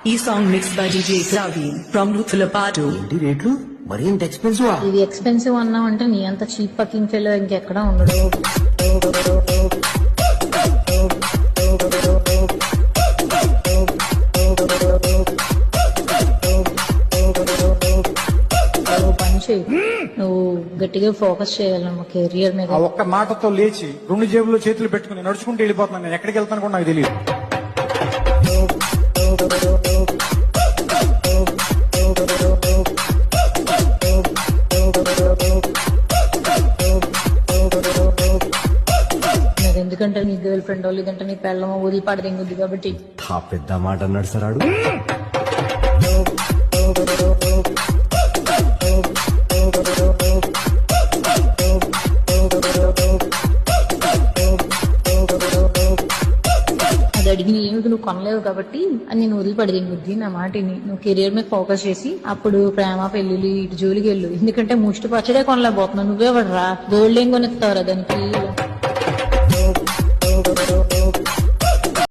ఈ song mix by DJ Praveen from Luthalapadu. ఏంటి రేట్లు మరీ ఇంత ఎక్స్పెన్సివ్? ఇది ఎక్స్పెన్సివ్ అన్నావు అంటే నీ అంత చీప్ పకింగ్ ఫెలో ఇంకెక్కడా ఉండడు. పని చేయి, నువ్వు గట్టిగా ఫోకస్ చేయాలి మా కెరియర్ మీద. ఆ ఒక్క మాటతో లేచి 2 జేబుల్లో చేతులు పెట్టుకుని నడుచుకుంటూ వెళ్ళిపోతున్నాను. నేను ఎక్కడికి వెళ్తాను కూడా నాకు తెలియదు. ఎందుకంటే నీ గర్ల్ ఫ్రెండ్ లేదంటే నీ పెళ్ళమో వదిలిపాడదెంగుద్ది కాబట్టి. పెద్ద మాట అన్నాడు సార్ ఆడు. అది అడిగిన ఏమిటి నువ్వు కొనలేవు కాబట్టి అని నేను వదిలిపడదెంగుద్ది. నా మాటిని నువ్వు కెరియర్ మీద ఫోకస్ చేసి అప్పుడు ప్రేమ పెళ్లి ఇటు జోలికి వెళ్ళు. ఎందుకంటే ముష్టి పచ్చడే కొనలేకపోతున్నావు. నువ్వే పడరా, గోల్డ్ ఏం కొనిస్తావురా దానికి.